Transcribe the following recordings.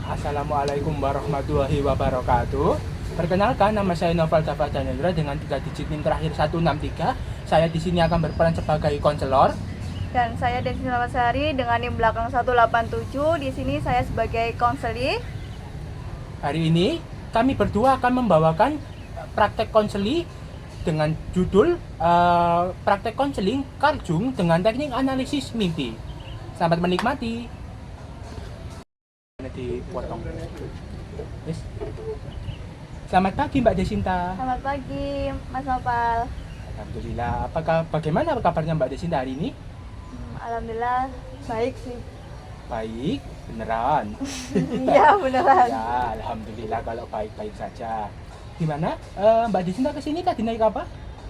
Assalamualaikum warahmatullahi wabarakatuh. Perkenalkan, nama saya Noval Dafa Danendra dengan 3 digit NIM terakhir 163. Saya di sini akan berperan sebagai konselor. Dan saya Desi Sari dengan NIM belakang 187. Di sini saya sebagai konseli. Hari ini kami berdua akan membawakan praktek konseli dengan judul praktek konseling Carl Jung dengan teknik analisis mimpi. Selamat menikmati. Dipotong. Yes. Selamat pagi Mbak Desinta. Selamat pagi Mas Nopal. Alhamdulillah. Bagaimana kabarnya Mbak Desinta hari ini? Alhamdulillah baik sih. Baik, beneran. Iya beneran. Ya, alhamdulillah kalau baik-baik saja. Gimana? Mbak Desinta kesini tadi naik apa?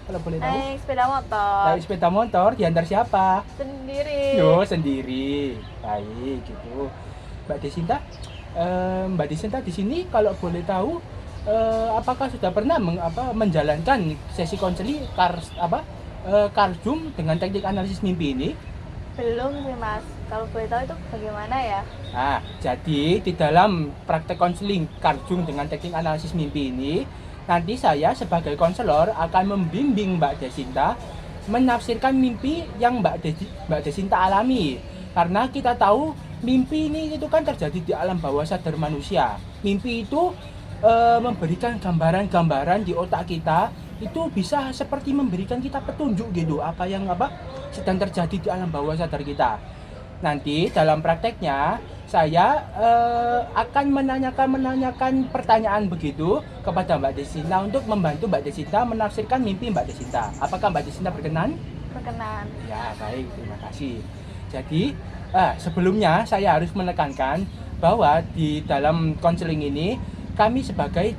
Kalau boleh tahu? Naik sepeda motor. Naik sepeda motor, diantar siapa? Sendiri. Yo, sendiri. Baik, gitu. Mbak Desinta, Mbak Desinta di sini kalau boleh tahu, apakah sudah pernah menjalankan sesi konseling Carl Jung dengan teknik analisis mimpi ini? Belum sih Mas. Kalau boleh tahu itu bagaimana ya? Nah, jadi di dalam praktek konseling Carl Jung dengan teknik analisis mimpi ini, nanti saya sebagai konselor akan membimbing Mbak Desinta menafsirkan mimpi yang Mbak Desinta alami. Karena kita tahu mimpi ini itu kan terjadi di alam bawah sadar manusia. Mimpi itu memberikan gambaran-gambaran di otak kita, itu bisa seperti memberikan kita petunjuk gitu apa yang sedang terjadi di alam bawah sadar kita. Nanti dalam prakteknya saya akan menanyakan pertanyaan begitu kepada Mbak Desinta untuk membantu Mbak Desinta menafsirkan mimpi Mbak Desinta. Apakah Mbak Desinta berkenan? Berkenan. Ya, baik, terima kasih. Jadi sebelumnya saya harus menekankan bahwa di dalam konseling ini kami sebagai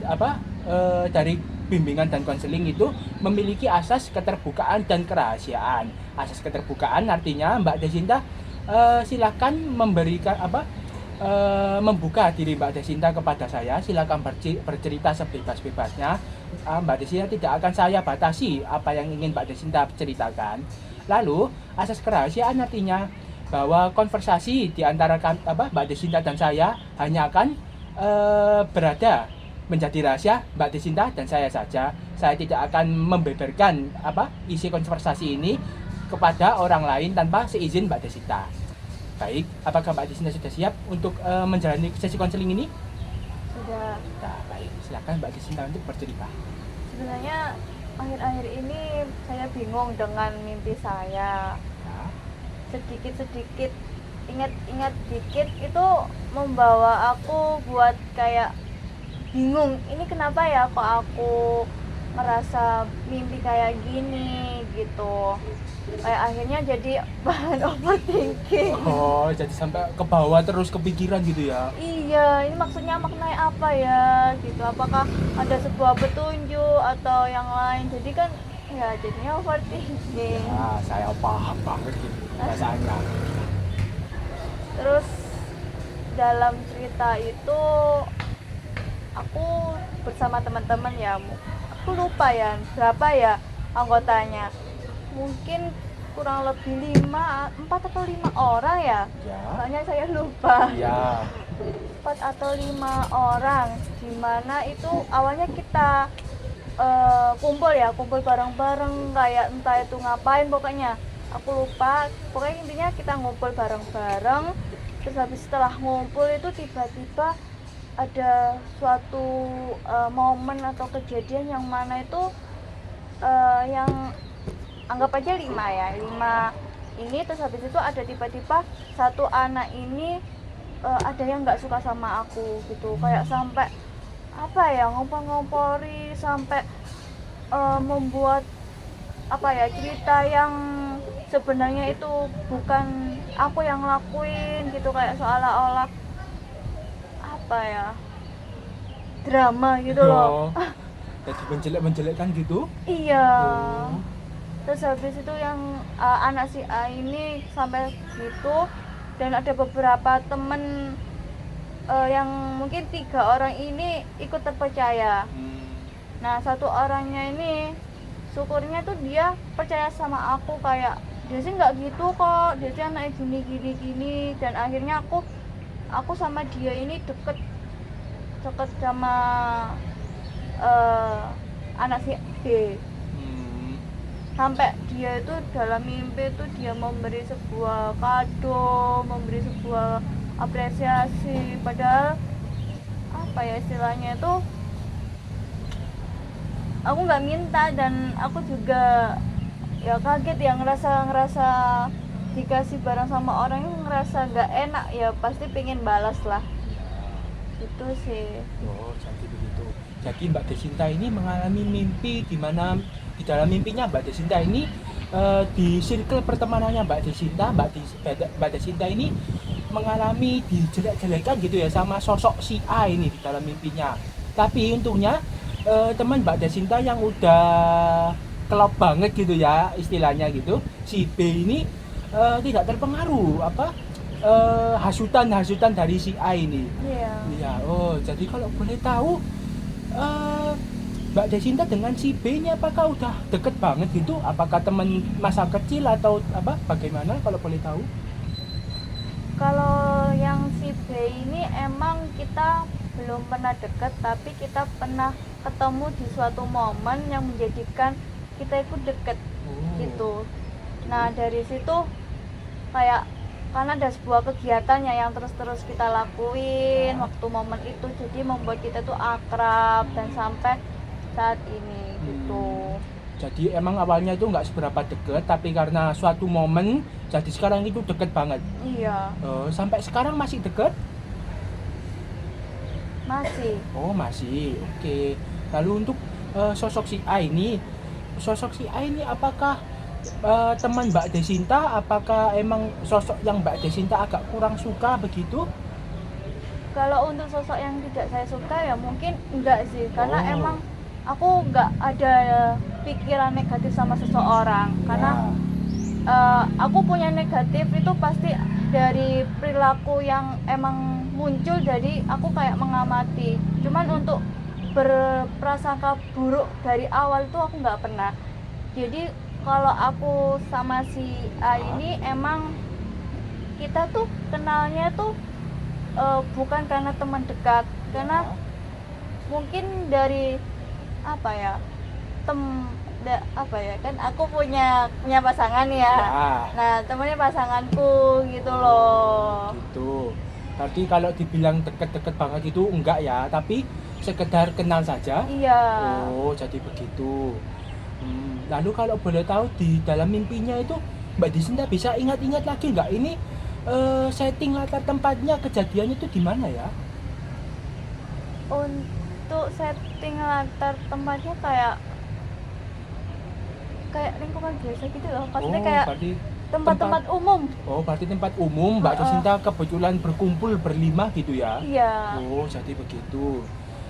dari bimbingan dan konseling itu memiliki asas keterbukaan dan kerahasiaan. Asas keterbukaan artinya Mbak Desinta silakan memberikan membuka diri Mbak Desinta kepada saya, silakan bercerita sebebas-bebasnya. Mbak Desinta tidak akan saya batasi apa yang ingin Mbak Desinta ceritakan. Lalu asas kerahasiaan artinya bahwa konversasi di antara Mbak Desinta dan saya hanya akan berada menjadi rahasia Mbak Desinta dan saya saja. Saya tidak akan membeberkan isi konversasi ini kepada orang lain tanpa seizin Mbak Desinta. Baik, apakah Mbak Desinta sudah siap untuk menjalani sesi konseling ini? Sudah. Nah, baik, silakan Mbak Desinta untuk bercerita. Sebenarnya akhir-akhir ini saya bingung dengan mimpi saya. Sedikit-sedikit ingat-ingat dikit itu membawa aku buat kayak bingung, ini kenapa ya kok aku merasa mimpi kayak gini gitu, kayak akhirnya jadi bahan overthinking. Oh, jadi sampai ke bawah terus kepikiran gitu ya? Iya, ini maksudnya maknanya apa ya gitu, apakah ada sebuah petunjuk atau yang lain, jadi kan ya jadinya overthinking. Ya, saya paham banget gitu rasanya. Terus dalam cerita itu aku bersama teman-teman ya, aku lupa ya berapa ya anggotanya, mungkin kurang lebih 4 atau 5 orang ya, soalnya saya lupa. Iya. 4 atau 5 orang, dimana itu awalnya kita kumpul bareng-bareng, kayak entah itu ngapain pokoknya aku lupa, pokoknya intinya kita ngumpul bareng-bareng. Terus habis setelah ngumpul itu tiba-tiba ada suatu momen atau kejadian yang mana itu yang anggap aja 5 ini. Terus habis itu ada tiba-tiba satu anak ini ada yang nggak suka sama aku gitu, kayak sampai ngompor-ngompori sampai membuat cerita yang sebenarnya itu bukan aku yang ngelakuin gitu, kayak seolah-olah drama gitu loh. Jadi menjelek-menjelekkan gitu? Iya. Terus habis itu yang anak si A ini sampai gitu, dan ada beberapa temen yang mungkin 3 orang ini ikut terpercaya. Nah, 1 orangnya ini syukurnya tuh dia percaya sama aku, kayak dia sih nggak gitu kok, dia sih anaknya gini. Dan akhirnya aku aku sama dia ini deket deket sama anak si B. Sampai dia itu dalam mimpi itu dia memberi sebuah kado, memberi sebuah apresiasi, padahal apa ya istilahnya itu aku nggak minta, dan aku juga ya kaget ya, ngerasa dikasih barang sama orang yang ngerasa nggak enak, ya pasti pengen balas lah. Itu sih. Oh, jadi begitu. Jadi Mbak Desinta ini mengalami mimpi di mana di dalam mimpinya Mbak Desinta ini di circle pertemanannya Mbak Desinta ini mengalami dijelek-jelekan gitu ya sama sosok si A ini di dalam mimpinya. Tapi untungnya teman Mbak Desinta yang udah klop banget gitu ya istilahnya gitu, si B ini tidak terpengaruh hasutan dari si A ini. Iya. Iya. Oh, jadi kalau boleh tahu Mbak Desinta dengan si B ini apakah udah deket banget gitu? Apakah teman masa kecil atau bagaimana kalau boleh tahu? Kalau yang si B ini emang kita belum pernah deket, tapi kita pernah ketemu di suatu momen yang menjadikan kita itu deket gitu. Nah dari situ kayak karena ada sebuah kegiatannya yang terus kita lakuin waktu momen itu, jadi membuat kita tuh akrab dan sampai saat ini gitu. Jadi emang awalnya itu nggak seberapa deket, tapi karena suatu momen jadi sekarang itu deket banget. Iya. Sampai sekarang masih deket? Masih. Oh masih, oke. Lalu untuk sosok si A ini apakah teman Mbak Desinta? Apakah emang sosok yang Mbak Desinta agak kurang suka begitu? Kalau untuk sosok yang tidak saya suka ya mungkin enggak sih, karena emang aku enggak ada pikiran negatif sama seseorang, karena aku punya negatif itu pasti dari perilaku yang emang muncul, jadi aku kayak mengamati. Cuman untuk berprasangka buruk dari awal itu aku nggak pernah. Jadi kalau aku sama si A ini emang kita tuh kenalnya tuh bukan karena teman dekat, karena mungkin dari kan aku punya pasangan ya. Nah temennya pasanganku gitu loh. Gitu. Berarti kalau dibilang deket-deket banget itu enggak ya, tapi sekedar kenal saja. Iya. Oh jadi begitu. Lalu kalau boleh tahu di dalam mimpinya itu Mbak Desinta bisa ingat-ingat lagi nggak ini setting latar tempatnya kejadiannya itu di mana ya? Untuk setting latar tempatnya kayak lingkungan biasa gitu loh, maksudnya kayak tempat-tempat umum. Oh berarti tempat umum. Mbak Desinta kebetulan berkumpul berlima gitu ya? Iya. Oh jadi begitu.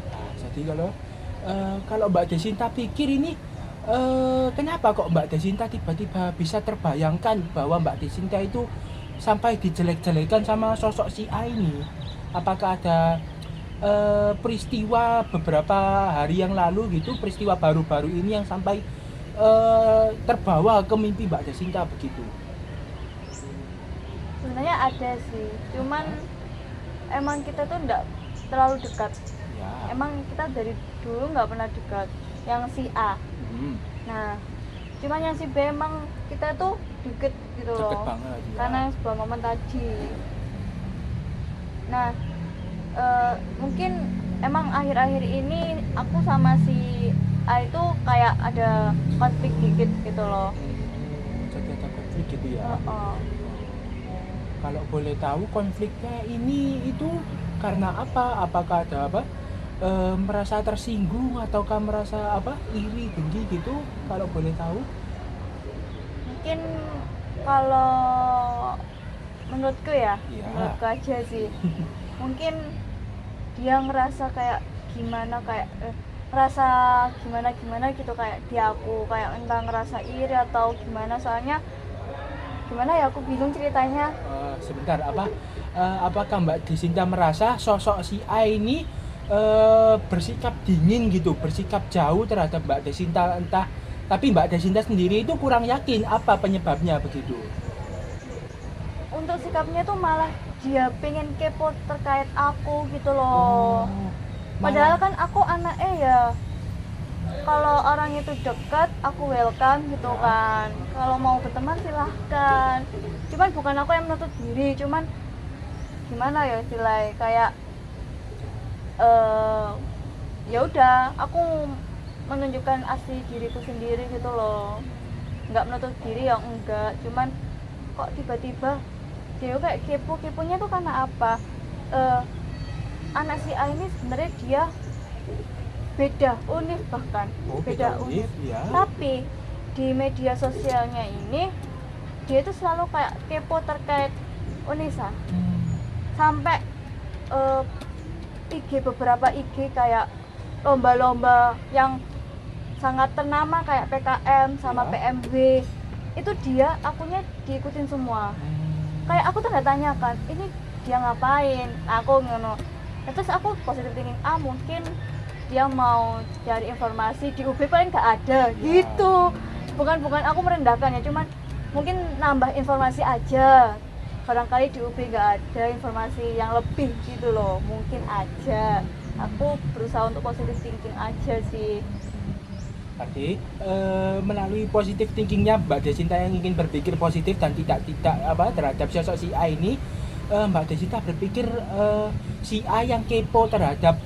Nah, jadi kalau Mbak Desinta pikir ini kenapa kok Mbak Desinta tiba-tiba bisa terbayangkan bahwa Mbak Desinta itu sampai dijelek-jelekan sama sosok si A ini? Apakah ada peristiwa beberapa hari yang lalu gitu, peristiwa baru-baru ini yang sampai terbawa ke mimpi Mbak Desinta begitu? Sebenarnya ada sih, cuman emang kita tuh enggak terlalu dekat ya. Emang kita dari dulu nggak pernah dekat yang si A. Nah cuman yang si B emang kita tuh deket gitu loh, deket banget, ya. Karena sebuah momen tadi. Nah mungkin emang akhir-akhir ini aku sama si A itu kayak ada konflik dikit gitu loh. Jadi ada konflik gitu ya. Kalau boleh tahu konfliknya ini itu karena apa? Apakah ada merasa tersinggung ataukah merasa iri, dengki gitu? Kalau boleh tahu? Mungkin kalau menurutku ya, menurutku aja sih. Mungkin dia ngerasa kayak ngerasa gimana gitu kayak di aku, kayak entah ngerasa iri atau gimana, soalnya gimana ya, aku bingung ceritanya. Sebentar, apakah Mbak Desinta merasa sosok si A ini bersikap dingin gitu, bersikap jauh terhadap Mbak Desinta, tapi Mbak Desinta sendiri itu kurang yakin apa penyebabnya begitu? Untuk sikapnya tuh malah dia pengen kepo terkait aku gitu loh. Padahal kan aku anaknya ya, kalau orang itu dekat aku welcome gitu kan, kalau mau berteman silahkan, cuman bukan aku yang menutup diri, cuman gimana ya istilahnya kayak ya udah aku menunjukkan asli diriku sendiri gitu loh, nggak menutup diri ya enggak, cuman kok tiba-tiba dia kayak keponya tuh karena apa? Anak si A ini sebenarnya dia beda univ bahkan beda univ ya. Tapi di media sosialnya ini dia itu selalu kayak kepo terkait Unesa. Sampai beberapa IG kayak lomba-lomba yang sangat ternama kayak PKM sama PMB itu dia akunnya diikutin semua. Kayak aku tanda tanyakan, ini dia ngapain? Aku ngono. Terus aku positif thinking, mungkin dia mau cari informasi di UB paling nggak ada gitu. Bukan aku merendahkan ya, cuman mungkin nambah informasi aja. Barangkali di UB nggak ada informasi yang lebih gitu loh, mungkin aja. Aku berusaha untuk positive thinking aja sih. Berarti melalui positive thinkingnya Mbak Desinta yang ingin berpikir positif dan tidak terhadap sosok si A ini, Mbak Desinta berpikir si A yang kepo terhadap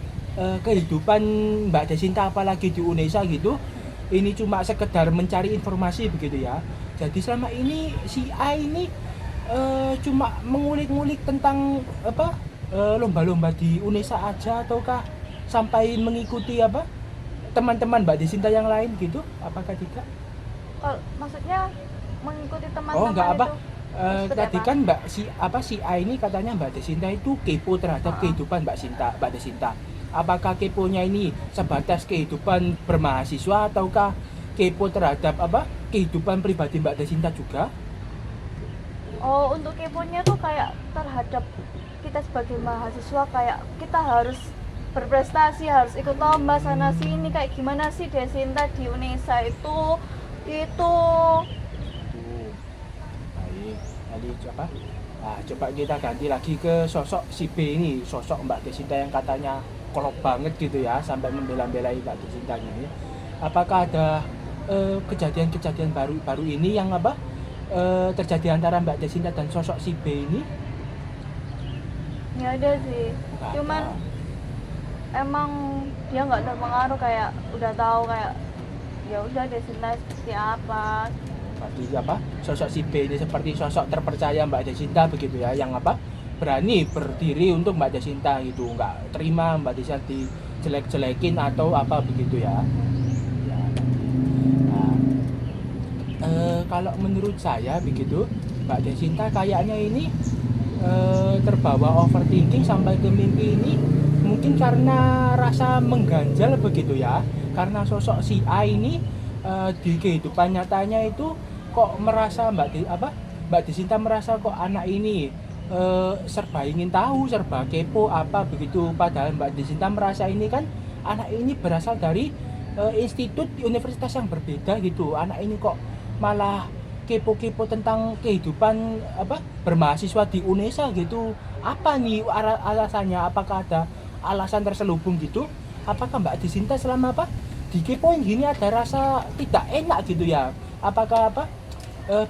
kehidupan Mbak Desinta apalagi di Unesa gitu, ini cuma sekedar mencari informasi begitu ya. Jadi selama ini si A ini cuma mengulik-ngulik tentang lomba-lomba di Unesa aja, ataukah sampai mengikuti teman-teman Mbak Desinta yang lain gitu? Apakah tidak? Kalau maksudnya mengikuti teman-teman enggak itu tadi kan si A ini katanya Mbak Desinta itu kepo terhadap kehidupan Mbak Desinta. Apakah keponya ini sebatas kehidupan bermahasiswa ataukah kepo terhadap kehidupan pribadi Mbak Desinta juga? Oh, untuk keponya tuh kayak terhadap kita sebagai mahasiswa, kayak kita harus berprestasi, harus ikut lomba sana sini, kayak gimana sih Desinta di Unesa itu. Baik, coba kita ganti lagi ke sosok si B ini, sosok Mbak Desinta yang katanya kolot banget gitu ya, sampai membela-belai Mbak Desinta ini. Apakah ada kejadian-kejadian baru ini yang terjadi antara Mbak Desinta dan sosok si B ini? Ya ada sih, cuman emang dia nggak terpengaruh, kayak udah tahu kayak ya udah Desinta seperti apa. Berarti sosok si B ini seperti sosok terpercaya Mbak Desinta begitu ya, yang berani berdiri untuk Mbak Desinta gitu, nggak terima Mbak Desinta dijelek-jelekin atau begitu ya. Kalau menurut saya begitu, Mbak Desinta kayaknya ini terbawa overthinking sampai ke mimpi ini mungkin karena rasa mengganjal begitu ya, karena sosok si A ini di kehidupan nyatanya itu kok merasa Mbak Desinta merasa kok anak ini serba ingin tahu, serba kepo begitu, padahal Mbak Desinta merasa ini kan anak ini berasal dari institut di universitas yang berbeda gitu, anak ini kok malah kepo-kepo tentang kehidupan bermahasiswa di Unesa gitu. Apa nih alasannya? Apakah ada alasan terselubung gitu? Apakah Mbak Desinta selama dikepoin gini ada rasa tidak enak gitu ya? Apakah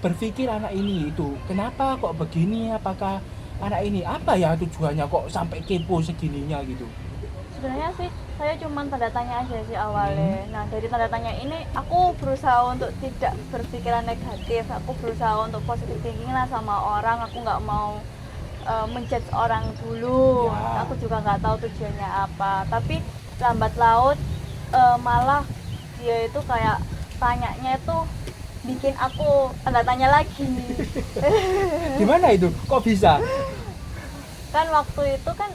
berpikir anak ini itu kenapa kok begini? Apakah anak ini ya tujuannya kok sampai kepo segininya gitu? Sebenarnya sih saya cuma tanda tanya aja sih awalnya. Nah, dari tanda tanya ini aku berusaha untuk tidak berpikiran negatif, aku berusaha untuk positive thinking lah sama orang. Aku nggak mau menjudge orang dulu ya. Aku juga nggak tahu tujuannya apa, tapi lambat laut malah dia itu kayak tanyanya itu bikin aku tanda tanya lagi. Gimana itu? Kok bisa? Kan waktu itu kan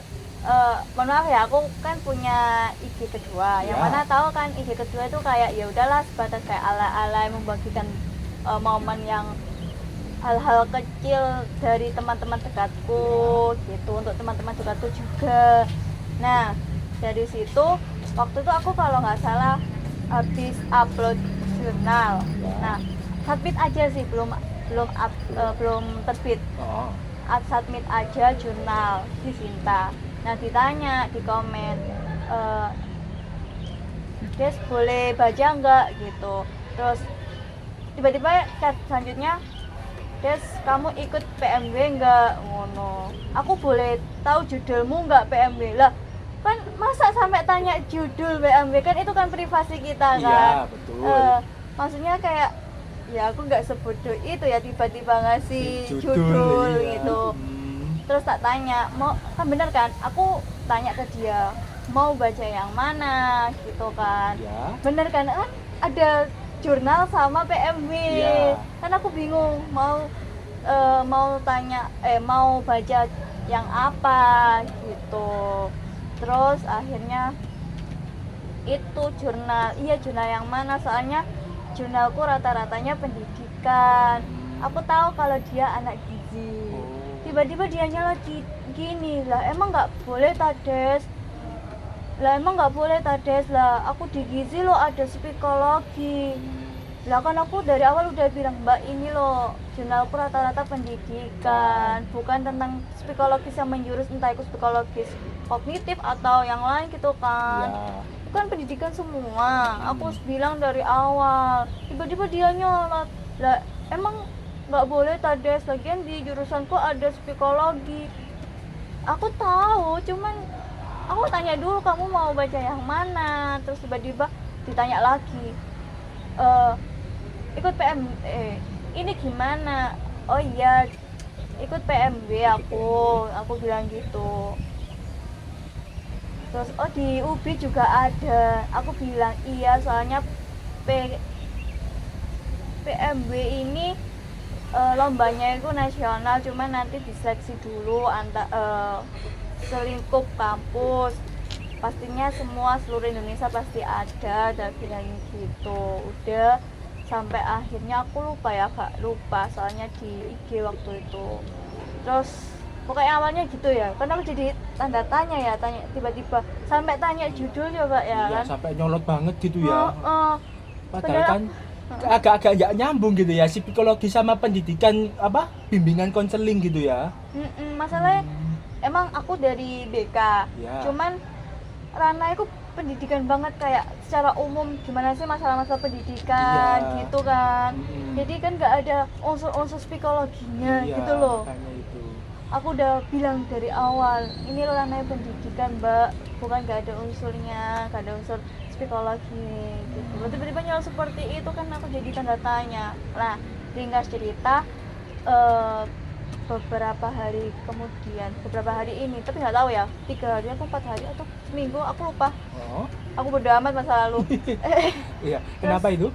mohon maaf ya, aku kan punya IG kedua, yang mana tahu kan IG kedua itu kayak ya udahlah sebatas kayak ala-ala membagikan momen yang hal-hal kecil dari teman-teman dekatku gitu, untuk teman-teman dekatku juga. Nah, dari situ waktu itu aku kalau nggak salah habis upload jurnal. Nah, terbit aja sih, belum terbit. submit aja jurnal di Sinta. Nah ditanya di komen, Des boleh baca nggak gitu. Terus tiba-tiba chat selanjutnya, Des kamu ikut PMW nggak, ngono. Aku boleh tahu judulmu nggak PMW lah. Kan masa sampai tanya judul PMW, kan itu kan privasi kita kan. Iya, betul. Maksudnya kayak ya aku nggak sebodoh itu ya tiba-tiba ngasih Judul, judul iya. gitu. Terus tak tanya, mau kan bener kan? Aku tanya ke dia, mau baca yang mana gitu kan. Ya. Bener kan? Ada jurnal sama PMW. Iya. Kan aku bingung mau tanya mau baca yang apa gitu. Terus akhirnya itu jurnal yang mana, soalnya jurnalku rata-ratanya pendidikan. Aku tahu kalau dia anak gizi. Tiba-tiba dia nyala gini lah, emang nggak boleh Tades lah, aku di gizi lo ada psikologi lah. Kan aku dari awal udah bilang, Mbak, ini lo jurnalku rata-rata pendidikan, bukan tentang psikologis yang menjurus, entah itu psikologis kognitif atau yang lain gitu kan Ya. Bukan pendidikan semua. Aku bilang dari awal, tiba-tiba dia nyolot lah, emang nggak boleh Tades, lagian di jurusanku ada psikologi. Aku tahu, cuman aku tanya dulu kamu mau baca yang mana. Terus tiba-tiba ditanya lagi, ikut ini gimana? Oh iya, ikut PMB aku bilang gitu. Terus di UB juga ada. Aku bilang iya, soalnya PMB ini lombanya itu nasional, cuman nanti diseleksi dulu selingkup kampus. Pastinya semua seluruh Indonesia pasti ada, dan bilang gitu. Udah sampai akhirnya aku lupa ya, agak lupa soalnya di IG waktu itu. Terus pokoknya awalnya gitu ya, karena aku jadi tanda tanya ya, tiba-tiba sampai tanya judul coba ya. Iya, kan sampai nyolot banget gitu ya. Padahal Padahal kan agak-agak nggak nyambung gitu ya, psikologi sama pendidikan apa bimbingan konseling gitu ya. Masalahnya emang aku dari BK, Ya. cuman ranah itu pendidikan banget, kayak secara umum gimana sih masalah-masalah pendidikan Iya. gitu kan. Mm-mm. Jadi kan nggak ada unsur-unsur psikologinya Iya, gitu loh. makanya itu. Aku udah bilang dari awal, ini ranah pendidikan Mbak, bukan nggak ada unsurnya, nggak ada unsur psikologi gitu. Tiba-tiba nyala seperti itu kan aku jadi tanda tanya. Nah, ringkas cerita, beberapa hari ini, tapi nggak tahu ya 3 hari atau 4 hari atau seminggu, aku lupa. Oh. Aku bodo amat masa lalu. Iya, kenapa itu?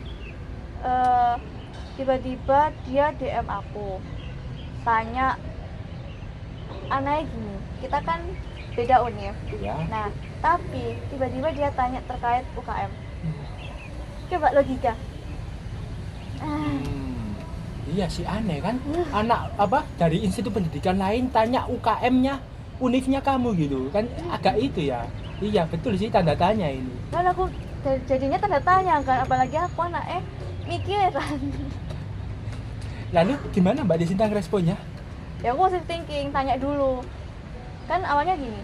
Tiba-tiba dia DM aku, tanya, anaknya gini, kita kan beda univ. Ya. Nah, tapi tiba-tiba dia tanya terkait UKM. Coba logika. Iya sih, aneh kan, anak apa dari institut pendidikan lain tanya UKM-nya, univnya kamu gitu kan, agak itu ya. Iya betul sih, tanda tanya ini. Kan aku jadinya tanda tanya kan, apalagi aku anaknya mikiran. Lalu gimana Mbak Desinta responnya? Ya aku masih thinking, tanya dulu. Kan awalnya gini,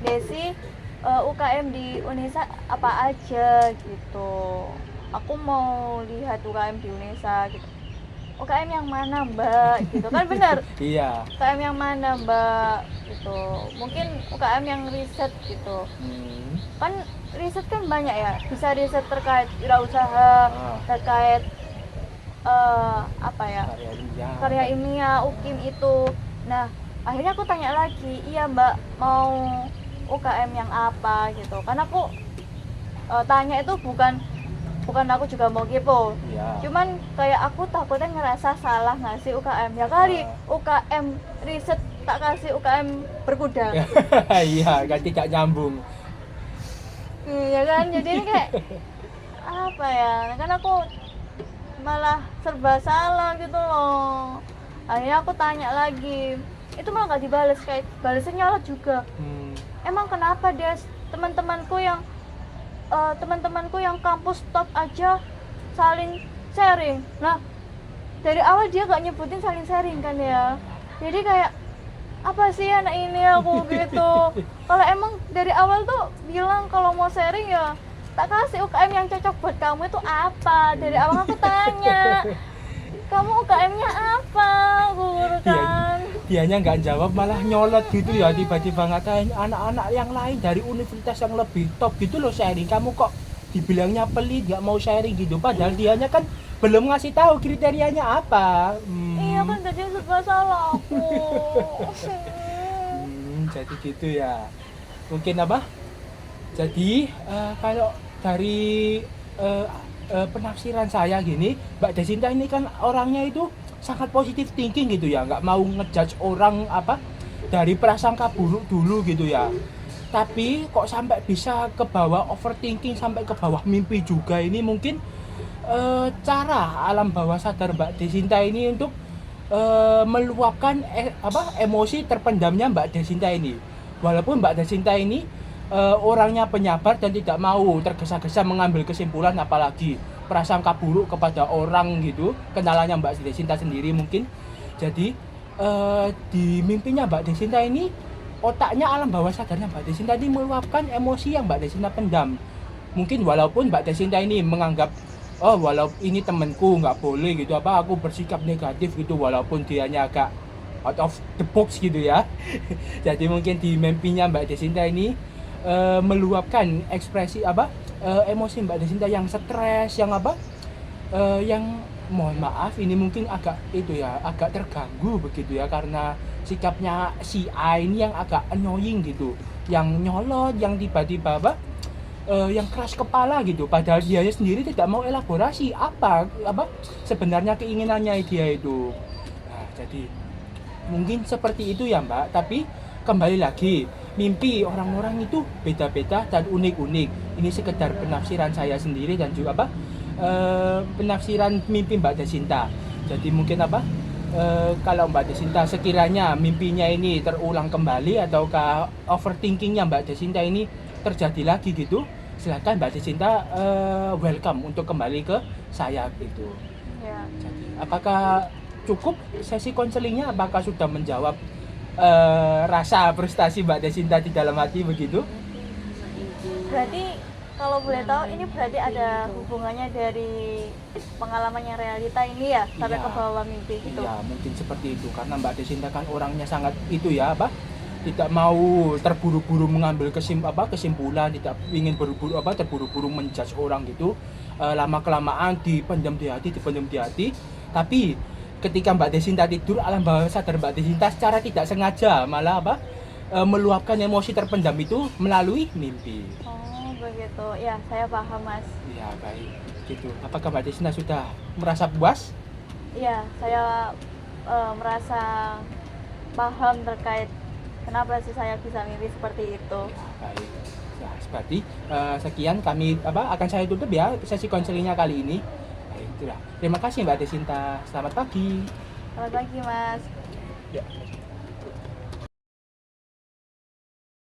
Desi, UKM di Unesa apa aja gitu. Aku mau lihat UKM di Unesa gitu. UKM yang mana Mbak gitu kan, bener. Iya. UKM yang mana Mbak gitu. Mungkin UKM yang riset gitu. Kan riset kan banyak ya, bisa riset terkait wirausaha, terkait apa ya, karya ilmiah, UKIM itu. Nah akhirnya aku tanya lagi, iya Mbak mau UKM yang apa gitu. Karena aku tanya itu bukan aku juga mau kepo ya. Cuman kayak aku takutnya ngerasa salah ngasih UKM ya kali. UKM riset tak kasih UKM berkuda. Iya kan tidak nyambung. Ya kan, jadi ini kayak apa ya, kan aku malah serba salah gitu loh. Akhirnya aku tanya lagi, itu malah nggak dibales, kayak balesnya nyolot juga. Emang kenapa Des? Teman-temanku yang kampus top aja saling sharing. Nah dari awal dia gak nyebutin saling sharing kan ya. Jadi kayak apa sih anak ini aku gitu. Kalau emang dari awal tuh bilang kalau mau sharing ya tak kasih UKM yang cocok buat kamu itu apa. Dari awal aku tanya, kamu UKM-nya apa? Guru kan. Dianya nggak jawab, malah nyolot gitu ya, tiba-tiba ngatain anak-anak yang lain dari universitas yang lebih top gitu loh sharing. Kamu kok dibilangnya pelit, nggak mau sharing gitu, padahal dianya kan belum ngasih tahu kriterianya apa. Iya kan jadi serba salah aku. Jadi gitu ya. Mungkin apa? Jadi kalau dari penafsiran saya gini, Mbak Desinta ini kan orangnya itu sangat positif thinking gitu ya, nggak mau ngejudge orang apa dari prasangka buruk dulu gitu ya. Tapi kok sampai bisa ke bawah overthinking, sampai ke bawah mimpi juga, ini mungkin cara alam bawah sadar Mbak Desinta ini untuk meluapkan emosi terpendamnya Mbak Desinta ini. Walaupun Mbak Desinta ini orangnya penyabar dan tidak mau tergesa-gesa mengambil kesimpulan, apalagi prasangka buruk kepada orang gitu, kenalannya Mbak Desinta sendiri mungkin. Jadi di mimpinya Mbak Desinta ini, otaknya alam bawah sadarnya Mbak Desinta ini meluapkan emosi yang Mbak Desinta pendam. Mungkin walaupun Mbak Desinta ini menganggap walau ini temanku nggak boleh gitu, aku bersikap negatif gitu, walaupun dianya agak out of the box gitu ya. Jadi mungkin di mimpinya Mbak Desinta ini meluapkan ekspresi emosi Mbak Desinta yang stres, yang yang mohon maaf ini mungkin agak agak terganggu begitu ya, karena sikapnya si A ini yang agak annoying gitu, yang nyolot, yang tiba-tiba yang keras kepala gitu, padahal dia sendiri tidak mau elaborasi apa sebenarnya keinginannya dia itu. Nah, jadi mungkin seperti itu ya Mbak. Tapi kembali lagi, mimpi orang-orang itu beda-beda dan unik-unik. Ini sekedar penafsiran saya sendiri dan juga penafsiran mimpi Mbak Desinta. Jadi mungkin kalau Mbak Desinta sekiranya mimpinya ini terulang kembali, ataukah overthinkingnya Mbak Desinta ini terjadi lagi gitu, silakan Mbak Desinta welcome untuk kembali ke saya gitu. Ya. Jadi apakah cukup sesi konselingnya, apakah sudah menjawab rasa frustasi Mbak Desinta di dalam hati begitu? Berarti kalau boleh tahu ini berarti ada hubungannya dari pengalaman yang realita ini ya, sampai ke bawah mimpi gitu. Iya, mungkin seperti itu, karena Mbak Desinta kan orangnya sangat itu ya, tidak mau terburu-buru mengambil kesimpulan, tidak ingin terburu-buru menjudge orang gitu. Lama kelamaan dipendam di hati. Tapi ketika Mbak Desinta tidur, alam bawah sadar Mbak Desinta secara tidak sengaja malah meluapkan emosi terpendam itu melalui mimpi. Oh begitu, ya saya paham Mas. Iya baik, gitu. Apakah Mbak Desinta sudah merasa puas? Iya, saya merasa paham terkait kenapa sih saya bisa mimpi seperti itu. Ya, baik. Ya, berarti sekian kami akan saya tutup ya sesi konselingnya kali ini. Baik, itulah. Terima kasih Mbak Desinta. Selamat pagi. Selamat pagi Mas. Ya.